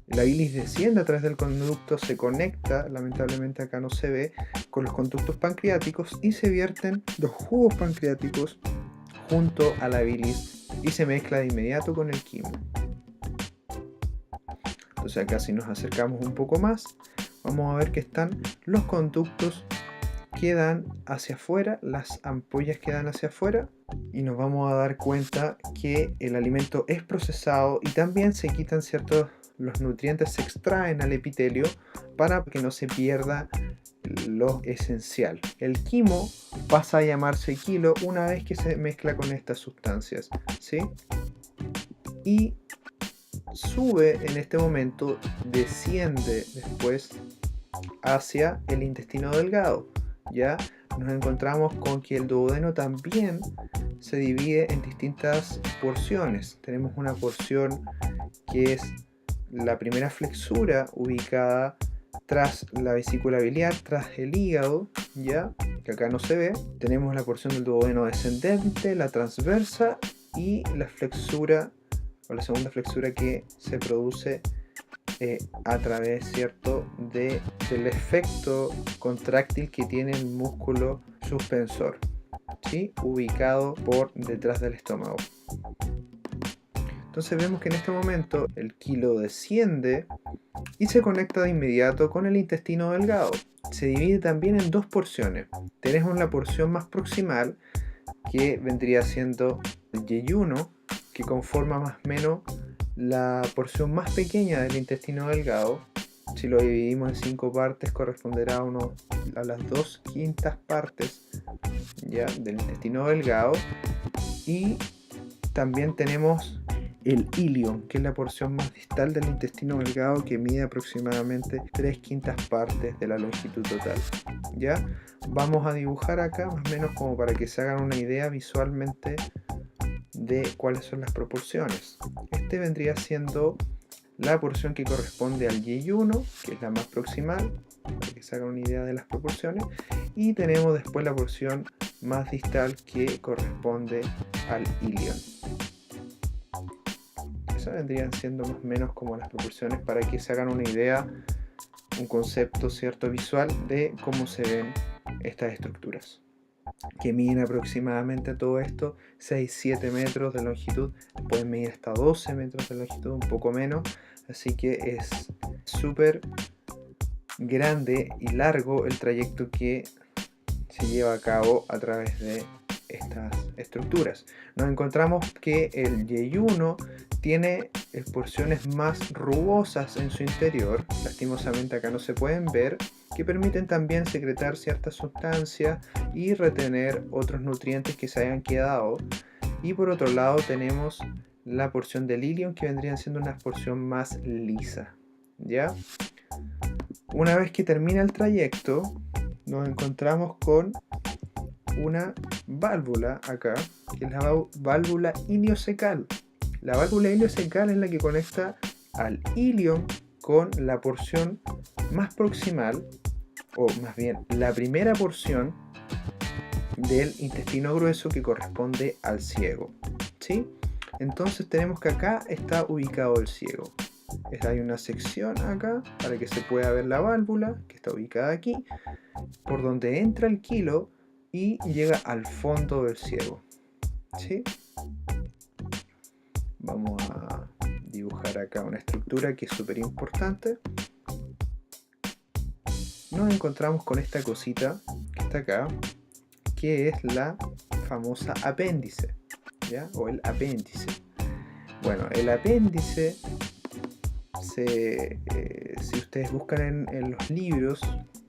La bilis desciende a través del conducto, se conecta, lamentablemente acá no se ve, con los conductos pancreáticos y se vierten los jugos pancreáticos junto a la bilis y se mezcla de inmediato con el quimo. Entonces acá si nos acercamos un poco más, vamos a ver que están los conductos que dan hacia afuera, las ampollas que dan hacia afuera, y nos vamos a dar cuenta que el alimento es procesado y también se quitan los nutrientes, se extraen al epitelio para que no se pierda lo esencial. El quimo pasa a llamarse quilo una vez que se mezcla con estas sustancias, ¿sí? Y sube en este momento, desciende después hacia el intestino delgado. Ya nos encontramos con que el duodeno también se divide en distintas porciones. Tenemos una porción que es la primera flexura ubicada tras la vesícula biliar, tras el hígado, ya que acá no se ve. Tenemos la porción del duodeno descendente, la transversa y la flexura o la segunda flexura que se produce a través, ¿cierto?, del efecto contráctil que tiene el músculo suspensor, ¿sí?, ubicado por detrás del estómago. Entonces vemos que en este momento el quilo desciende y se conecta de inmediato con el intestino delgado. Se divide también en dos porciones. Tenemos la porción más proximal, que vendría siendo el yeyuno, que conforma más o menos la porción más pequeña del intestino delgado. Si lo dividimos en 5 partes, corresponderá a las 2/5 partes, ya, del intestino delgado. Y también tenemos el ilion, que es la porción más distal del intestino delgado, que mide aproximadamente 3/5 partes de la longitud total. ¿Ya? Vamos a dibujar acá más o menos como para que se hagan una idea visualmente de cuáles son las proporciones. Este vendría siendo la porción que corresponde al yeyuno, que es la más proximal, para que se hagan una idea de las proporciones, y tenemos después la porción más distal que corresponde al ilion. Esas vendrían siendo más o menos como las proporciones para que se hagan una idea, un concepto, ¿cierto?, visual de cómo se ven estas estructuras, que miden aproximadamente todo esto 6-7 metros de longitud, pueden medir hasta 12 metros de longitud, un poco menos, así que es súper grande y largo el trayecto que se lleva a cabo a través de estas estructuras. Nos encontramos que el yeyuno tiene porciones más rugosas en su interior, lastimosamente acá no se pueden ver, que permiten también secretar ciertas sustancias y retener otros nutrientes que se hayan quedado. Y por otro lado tenemos la porción del ilion, que vendría siendo una porción más lisa, ¿ya? Una vez que termina el trayecto, nos encontramos con una válvula acá, que es la válvula iliocecal. La válvula iliocecal es la que conecta al ilion con la porción más proximal, o más bien la primera porción del intestino grueso, que corresponde al ciego, ¿sí? Entonces tenemos que acá está ubicado el ciego. Hay una sección acá para que se pueda ver la válvula, que está ubicada aquí, por donde entra el quilo y llega al fondo del ciego, ¿sí? Vamos a dibujar acá una estructura que es súper importante. Nos encontramos con esta cosita que está acá, que es la famosa apéndice, ¿ya? O el apéndice. Bueno, el apéndice, si ustedes buscan en los libros,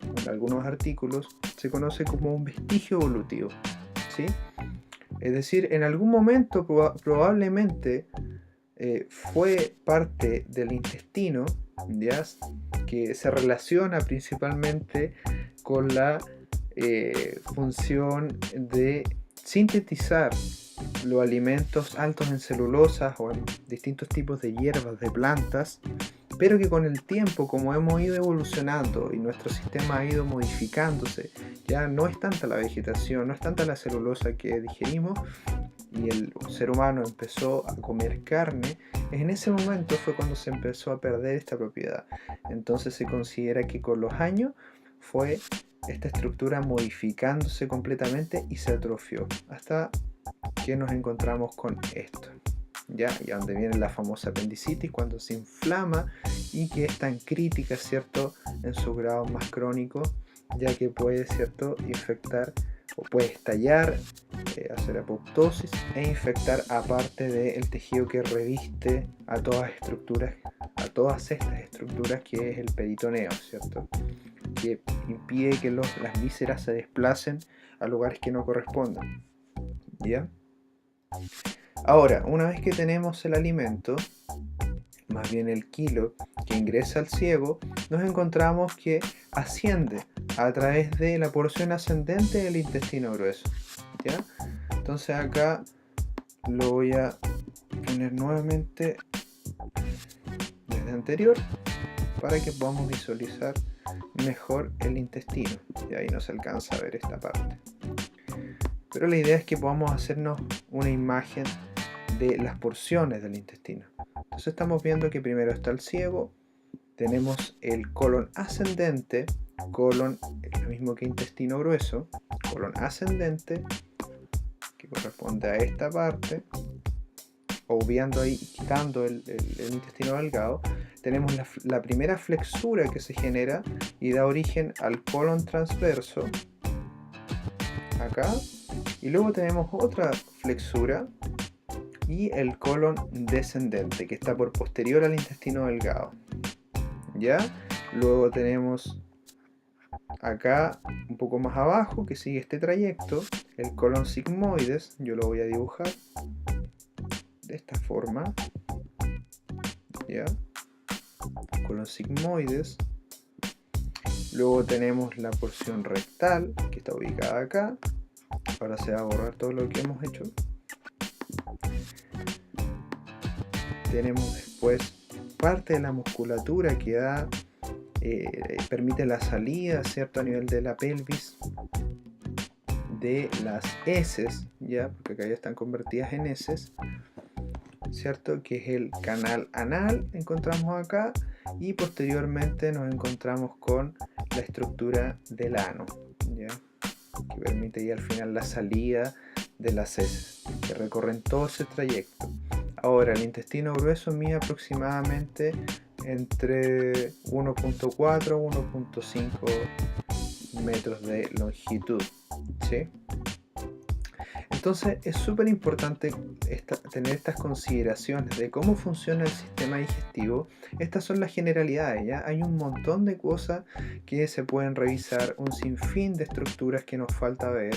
en algunos artículos, se conoce como un vestigio evolutivo, ¿sí? Es decir, en algún momento probablemente fue parte del intestino, ¿ya?, que se relaciona principalmente con la función de sintetizar los alimentos altos en celulosas o en distintos tipos de hierbas, de plantas, pero que con el tiempo, como hemos ido evolucionando y nuestro sistema ha ido modificándose, ya no es tanta la vegetación, no es tanta la celulosa que digerimos, y el ser humano empezó a comer carne, en ese momento fue cuando se empezó a perder esta propiedad. Entonces se considera que con los años fue esta estructura modificándose completamente y se atrofió hasta que nos encontramos con esto. ¿Ya? Y a donde viene la famosa apendicitis, cuando se inflama y que es tan crítica, ¿cierto?, en su grado más crónico, ya que puede, ¿cierto?, infectar o puede estallar, hacer apoptosis e infectar aparte del tejido que reviste a todas estas estructuras, que es el peritoneo, ¿cierto?, que impide que las vísceras se desplacen a lugares que no correspondan. ¿Ya? Ahora, una vez que tenemos el alimento, más bien el kilo, que ingresa al ciego, nos encontramos que asciende a través de la porción ascendente del intestino grueso. ¿Ya? Entonces acá lo voy a poner nuevamente desde anterior para que podamos visualizar mejor el intestino. Y ahí no se alcanza a ver esta parte. Pero la idea es que podamos hacernos una imagen de las porciones del intestino. Entonces estamos viendo que primero está el ciego, tenemos el colon ascendente, colon es lo mismo que intestino grueso, colon ascendente, que corresponde a esta parte, obviando ahí, quitando el intestino delgado, tenemos la primera flexura que se genera y da origen al colon transverso, acá, y luego tenemos otra flexura y el colon descendente, que está por posterior al intestino delgado. ¿Ya? Luego tenemos acá, un poco más abajo, que sigue este trayecto, el colon sigmoides. Yo lo voy a dibujar de esta forma. ¿Ya? Colon sigmoides. Luego tenemos la porción rectal, que está ubicada acá. Ahora se va a borrar todo lo que hemos hecho. Tenemos después parte de la musculatura que da, permite la salida, ¿cierto?, a nivel de la pelvis de las heces, ¿ya? Porque acá ya están convertidas en heces, ¿cierto?, que es el canal anal, encontramos acá, y posteriormente nos encontramos con la estructura del ano, ¿ya?, que permite ya al final la salida de las heces, que recorren todo ese trayecto. Ahora, el intestino grueso mide aproximadamente entre 1.4 a 1.5 metros de longitud, ¿sí? Entonces es súper importante tener estas consideraciones de cómo funciona el sistema digestivo. Estas son las generalidades, ¿ya? Hay un montón de cosas que se pueden revisar, un sinfín de estructuras que nos falta ver,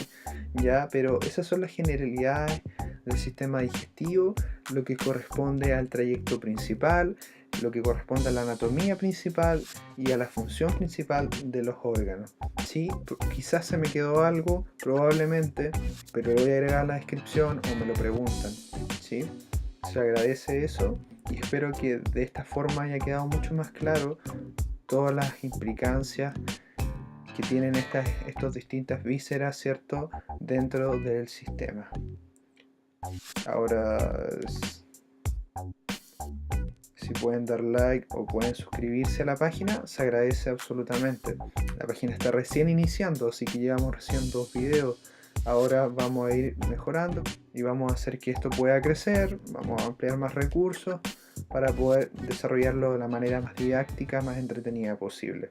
¿ya? Pero esas son las generalidades del sistema digestivo, lo que corresponde al trayecto principal, lo que corresponde a la anatomía principal y a la función principal de los órganos. ¿Sí? Quizás se me quedó algo, probablemente, pero lo voy a agregar a la descripción o me lo preguntan. ¿Sí? Se agradece eso y espero que de esta forma haya quedado mucho más claro todas las implicancias que tienen estas distintas vísceras, ¿cierto?, dentro del sistema. Ahora, si pueden dar like o pueden suscribirse a la página, se agradece absolutamente. La página está recién iniciando, así que llevamos recién 2 videos. Ahora vamos a ir mejorando y vamos a hacer que esto pueda crecer, vamos a ampliar más recursos para poder desarrollarlo de la manera más didáctica, más entretenida posible.